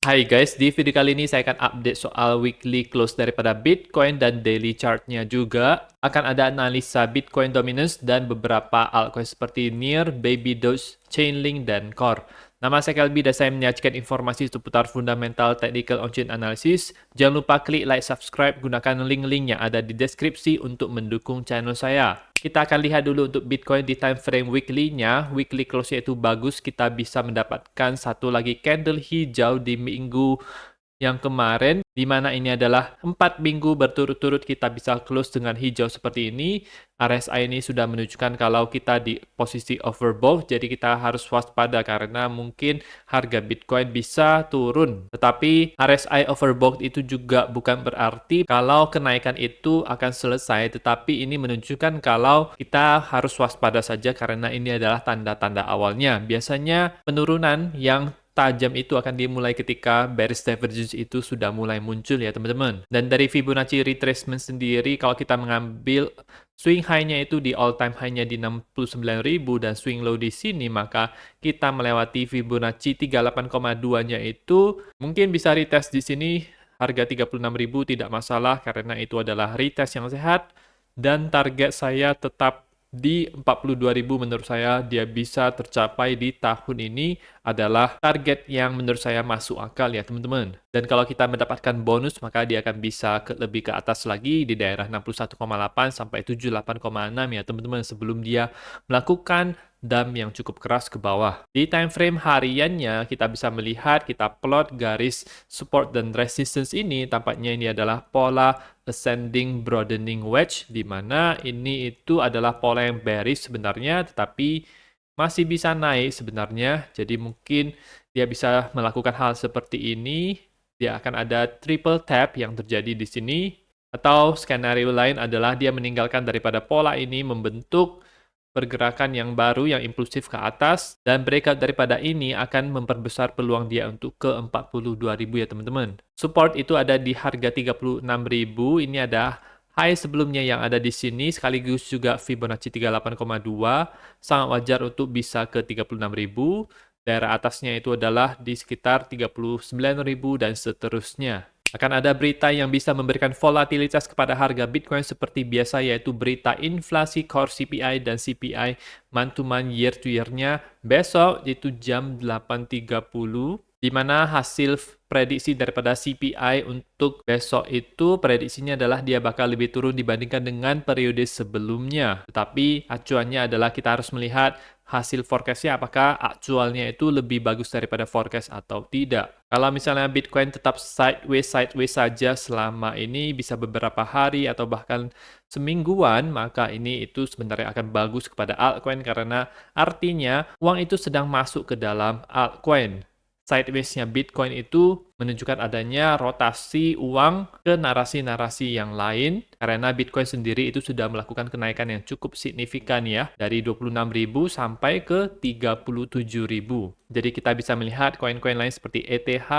Hai guys, di video kali ini saya akan update soal weekly close daripada Bitcoin dan daily chartnya juga. Akan ada analisa Bitcoin dominance dan beberapa altcoin seperti NIR, Baby Doge, Chainlink, dan Core. Nama saya Kalbi dan saya menyajikan informasi seputar fundamental technical on-chain analysis. Jangan lupa klik like, subscribe, gunakan link-link yang ada di deskripsi untuk mendukung channel saya. Kita akan lihat dulu untuk Bitcoin di time frame weekly-nya. Weekly close-nya itu bagus, kita bisa mendapatkan satu lagi candle hijau di minggu yang kemarin, di mana ini adalah 4 minggu berturut-turut kita bisa close dengan hijau seperti ini. RSI ini sudah menunjukkan kalau kita di posisi overbought, jadi kita harus waspada karena mungkin harga Bitcoin bisa turun. Tetapi RSI overbought itu juga bukan berarti kalau kenaikan itu akan selesai, tetapi ini menunjukkan kalau kita harus waspada saja karena ini adalah tanda-tanda awalnya. Biasanya penurunan yang tajam itu akan dimulai ketika bearish divergence itu sudah mulai muncul ya teman-teman. Dan dari Fibonacci retracement sendiri, kalau kita mengambil swing high-nya itu di all time high-nya di 69.000 dan swing low di sini, maka kita melewati Fibonacci 38,2-nya itu mungkin bisa retest di sini harga 36.000 tidak masalah karena itu adalah retest yang sehat dan target saya tetap di 42.000 menurut saya dia bisa tercapai di tahun ini adalah target yang menurut saya masuk akal ya teman-teman. Dan kalau kita mendapatkan bonus maka dia akan bisa lebih ke atas lagi di daerah 61,8 sampai 78,6 ya teman-teman sebelum dia melakukan dump yang cukup keras ke bawah. Di time frame hariannya kita bisa melihat, kita plot garis support dan resistance ini, tampaknya ini adalah pola ascending broadening wedge, di mana ini itu adalah pola yang bearish sebenarnya, tetapi masih bisa naik sebenarnya. Jadi mungkin dia bisa melakukan hal seperti ini, dia akan ada triple tap yang terjadi di sini, atau skenario lain adalah dia meninggalkan daripada pola ini membentuk pergerakan yang baru yang impulsif ke atas dan breakout daripada ini akan memperbesar peluang dia untuk ke 42.000 ya teman-teman. Support itu ada di harga 36.000. Ini ada high sebelumnya yang ada di sini sekaligus juga Fibonacci 38,2. Sangat wajar untuk bisa ke 36.000. Daerah atasnya itu adalah di sekitar 39.000 dan seterusnya. Akan ada berita yang bisa memberikan volatilitas kepada harga Bitcoin seperti biasa, yaitu berita inflasi core CPI dan CPI month-to-month year-to-year-nya besok, yaitu jam 8.30, di mana hasil prediksi daripada CPI untuk besok itu prediksinya adalah dia bakal lebih turun dibandingkan dengan periode sebelumnya. Tetapi acuannya adalah kita harus melihat hasil forecast-nya apakah aktualnya itu lebih bagus daripada forecast atau tidak. Kalau misalnya Bitcoin tetap sideways saja selama ini bisa beberapa hari atau bahkan semingguan, maka ini itu sebenarnya akan bagus kepada altcoin karena artinya uang itu sedang masuk ke dalam altcoin. Sideways-nya Bitcoin itu menunjukkan adanya rotasi uang ke narasi-narasi yang lain karena Bitcoin sendiri itu sudah melakukan kenaikan yang cukup signifikan ya dari 26.000 sampai ke 37.000. Jadi kita bisa melihat koin-koin lain seperti ETH,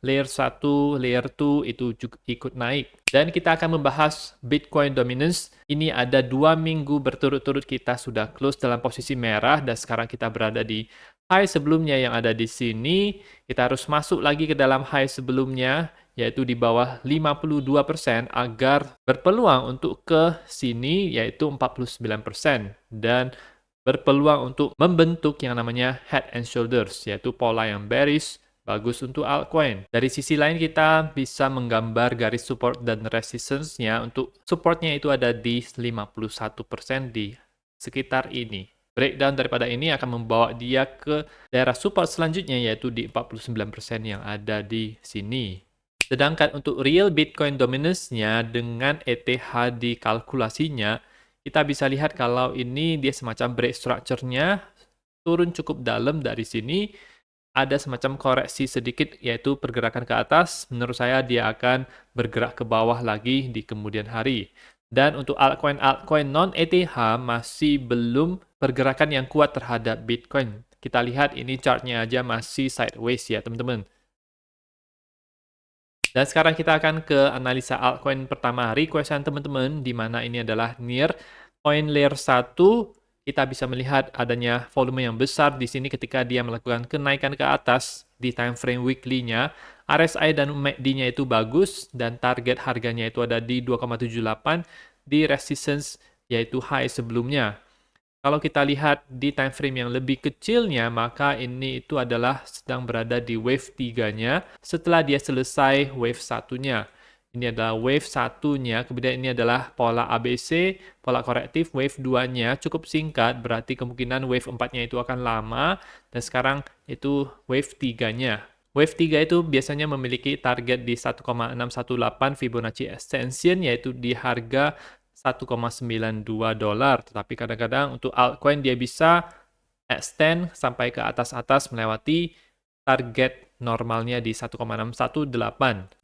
Layer 1, Layer 2 itu juga ikut naik. Dan kita akan membahas Bitcoin dominance. Ini ada 2 minggu berturut-turut kita sudah close dalam posisi merah dan sekarang kita berada di high sebelumnya yang ada di sini. Kita harus masuk lagi ke dalam high sebelumnya, yaitu di bawah 52% agar berpeluang untuk ke sini, yaitu 49%. Dan berpeluang untuk membentuk yang namanya head and shoulders, yaitu pola yang bearish, bagus untuk altcoin. Dari sisi lain kita bisa menggambar garis support dan resistance-nya. Untuk supportnya itu ada di 51% di sekitar ini. Breakdown daripada ini akan membawa dia ke daerah support selanjutnya yaitu di 49% yang ada di sini. Sedangkan untuk real Bitcoin dominance-nya dengan ETH di kalkulasinya, kita bisa lihat kalau ini dia semacam break structure-nya turun cukup dalam dari sini. Ada semacam koreksi sedikit yaitu pergerakan ke atas. Menurut saya dia akan bergerak ke bawah lagi di kemudian hari. Dan untuk altcoin non-ETH masih belum pergerakan yang kuat terhadap Bitcoin. Kita lihat ini chartnya aja masih sideways ya teman-teman. Dan sekarang kita akan ke analisa altcoin pertama hari question teman-teman, di mana ini adalah NIR. Coin layer 1, kita bisa melihat adanya volume yang besar di sini ketika dia melakukan kenaikan ke atas di time frame weekly-nya. RSI dan MACD-nya itu bagus dan target harganya itu ada di 2,78 di resistance yaitu high sebelumnya. Kalau kita lihat di time frame yang lebih kecilnya, maka ini itu adalah sedang berada di wave 3-nya setelah dia selesai wave 1-nya. Ini adalah wave 1-nya, kemudian ini adalah pola ABC, pola korektif. Wave 2-nya cukup singkat, berarti kemungkinan wave 4-nya itu akan lama, dan sekarang itu wave 3-nya. Wave 3 itu biasanya memiliki target di 1,618 Fibonacci extension, yaitu di harga $1,92. Tetapi kadang-kadang untuk altcoin dia bisa extend sampai ke atas-atas melewati target normalnya di 1,618.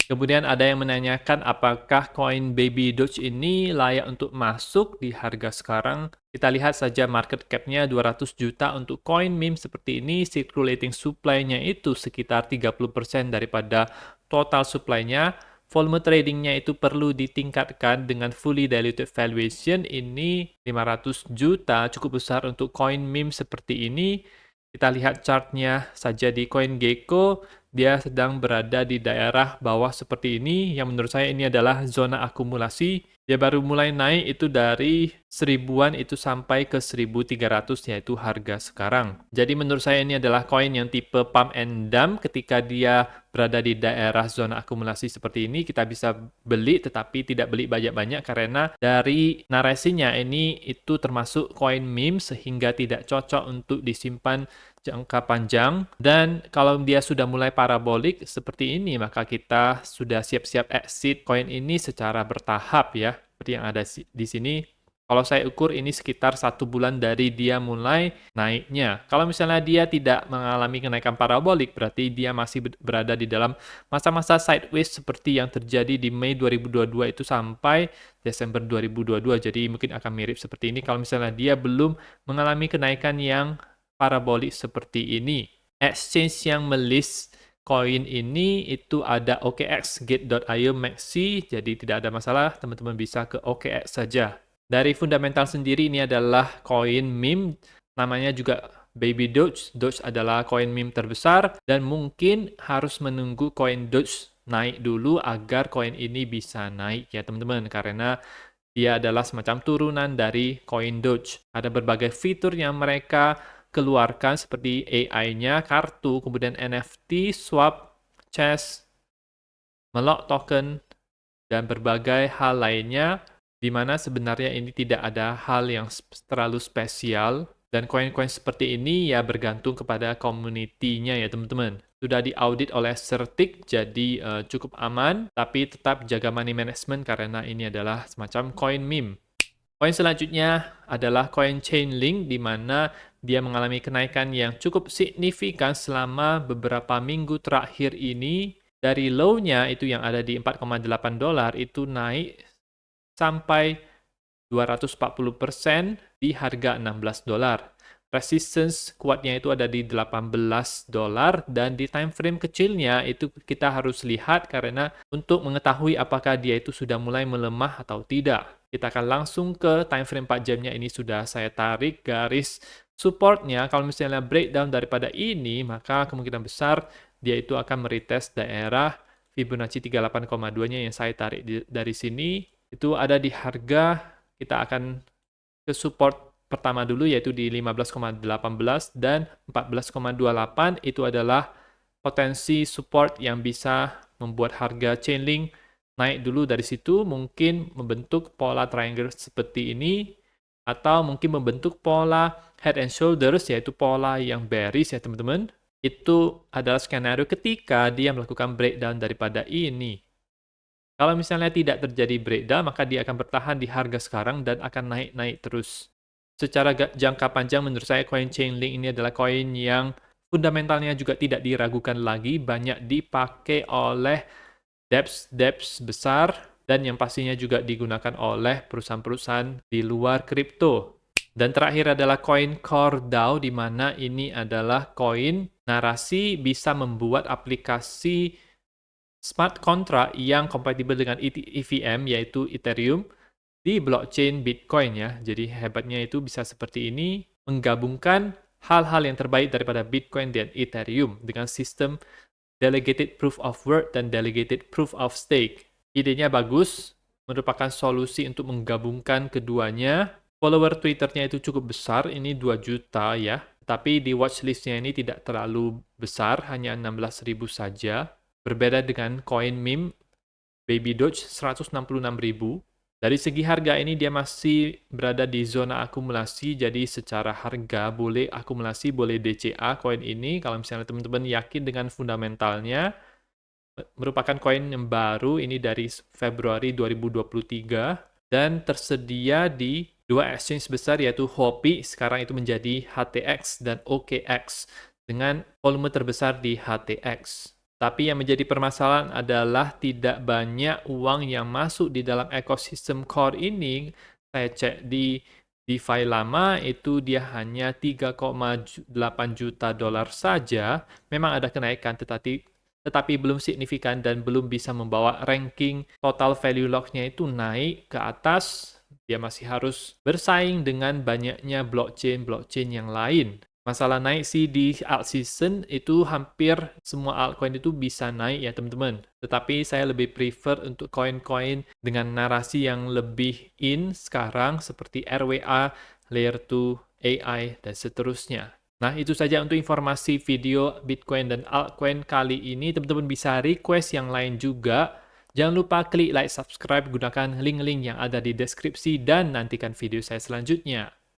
Kemudian ada yang menanyakan apakah koin Baby Doge ini layak untuk masuk di harga sekarang. Kita lihat saja market cap-nya 200 juta untuk koin meme seperti ini. Circulating supply-nya itu sekitar 30% daripada total supply-nya. Volume tradingnya itu perlu ditingkatkan dengan fully diluted valuation ini 500 juta, cukup besar untuk koin meme seperti ini. Kita lihat chartnya saja di CoinGecko, dia sedang berada di daerah bawah seperti ini, yang menurut saya ini adalah zona akumulasi. Dia baru mulai naik itu dari 1000-an itu sampai ke 1300 yaitu harga sekarang. Jadi menurut saya ini adalah koin yang tipe pump and dump. Ketika dia berada di daerah zona akumulasi seperti ini, kita bisa beli tetapi tidak beli banyak-banyak karena dari narasinya ini itu termasuk koin meme sehingga tidak cocok untuk disimpan jangka panjang. Dan kalau dia sudah mulai parabolik seperti ini, maka kita sudah siap-siap exit koin ini secara bertahap ya, seperti yang ada di sini. Kalau saya ukur ini sekitar 1 bulan dari dia mulai naiknya. Kalau misalnya dia tidak mengalami kenaikan parabolik, berarti dia masih berada di dalam masa-masa sideways seperti yang terjadi di Mei 2022 itu sampai Desember 2022. Jadi mungkin akan mirip seperti ini kalau misalnya dia belum mengalami kenaikan yang parabolik seperti ini. Exchange yang melist koin ini itu ada OKX, Gate.io, Maxi, jadi tidak ada masalah, teman-teman bisa ke OKX saja. Dari fundamental sendiri ini adalah koin meme, namanya juga Baby Doge. Doge adalah koin meme terbesar dan mungkin harus menunggu koin Doge naik dulu agar koin ini bisa naik ya teman-teman, karena dia adalah semacam turunan dari koin Doge. Ada berbagai fitur yang mereka keluarkan seperti AI-nya, kartu, kemudian NFT, swap, chess, melok token, dan berbagai hal lainnya, di mana sebenarnya ini tidak ada hal yang terlalu spesial, dan koin-koin seperti ini ya bergantung kepada community-nya ya teman-teman. Sudah diaudit oleh Certic, jadi cukup aman, tapi tetap jaga money management karena ini adalah semacam koin meme. Koin selanjutnya adalah koin Chainlink, di mana dia mengalami kenaikan yang cukup signifikan selama beberapa minggu terakhir ini. Dari low-nya itu yang ada di $4,8 itu naik sampai 240% di harga $16. Resistance kuatnya itu ada di $18 dan di time frame kecilnya itu kita harus lihat karena untuk mengetahui apakah dia itu sudah mulai melemah atau tidak. Kita akan langsung ke time frame 4 jamnya, ini sudah saya tarik garis supportnya. Kalau misalnya breakdown daripada ini, maka kemungkinan besar dia itu akan meretest daerah Fibonacci 38,2-nya yang saya tarik dari sini. Itu ada di harga, kita akan ke support pertama dulu yaitu di 15,18 dan 14,28. Itu adalah potensi support yang bisa membuat harga Chainlink naik dulu dari situ, mungkin membentuk pola triangle seperti ini, atau mungkin membentuk pola head and shoulders, yaitu pola yang bearish ya teman-teman. Itu adalah skenario ketika dia melakukan breakdown daripada ini. Kalau misalnya tidak terjadi breakdown, maka dia akan bertahan di harga sekarang dan akan naik-naik terus. Secara jangka panjang menurut saya koin Chainlink ini adalah koin yang fundamentalnya juga tidak diragukan lagi, banyak dipakai oleh dApps besar, dan yang pastinya juga digunakan oleh perusahaan-perusahaan di luar kripto. Dan terakhir adalah koin CoreDAO, di mana ini adalah koin narasi bisa membuat aplikasi smart contract yang kompatibel dengan EVM, yaitu Ethereum, di blockchain Bitcoin ya. Jadi hebatnya itu bisa seperti ini, menggabungkan hal-hal yang terbaik daripada Bitcoin dan Ethereum dengan sistem Delegated Proof of Work dan Delegated Proof of Stake. Idenya bagus, merupakan solusi untuk menggabungkan keduanya. Follower Twitternya itu cukup besar, ini 2 juta ya. Tapi di watchlistnya ini tidak terlalu besar, hanya 16.000 saja. Berbeda dengan koin meme Baby Doge 166.000. Dari segi harga ini dia masih berada di zona akumulasi, jadi secara harga boleh akumulasi, boleh DCA koin ini. Kalau misalnya teman-teman yakin dengan fundamentalnya, merupakan koin yang baru, ini dari Februari 2023, dan tersedia di 2 exchange besar yaitu Huobi, sekarang itu menjadi HTX dan OKX, dengan volume terbesar di HTX. Tapi yang menjadi permasalahan adalah tidak banyak uang yang masuk di dalam ekosistem core ini. Saya cek di DeFi lama itu dia hanya 3,8 juta dolar saja. Memang ada kenaikan tetapi belum signifikan dan belum bisa membawa ranking total value lock-nya itu naik ke atas. Dia masih harus bersaing dengan banyaknya blockchain yang lain. Masalah naik sih di alt season itu hampir semua altcoin itu bisa naik ya teman-teman. Tetapi saya lebih prefer untuk koin-koin dengan narasi yang lebih in sekarang seperti RWA, Layer 2, AI, dan seterusnya. Nah, itu saja untuk informasi video Bitcoin dan altcoin kali ini. Teman-teman bisa request yang lain juga. Jangan lupa klik like, subscribe, gunakan link-link yang ada di deskripsi, dan nantikan video saya selanjutnya.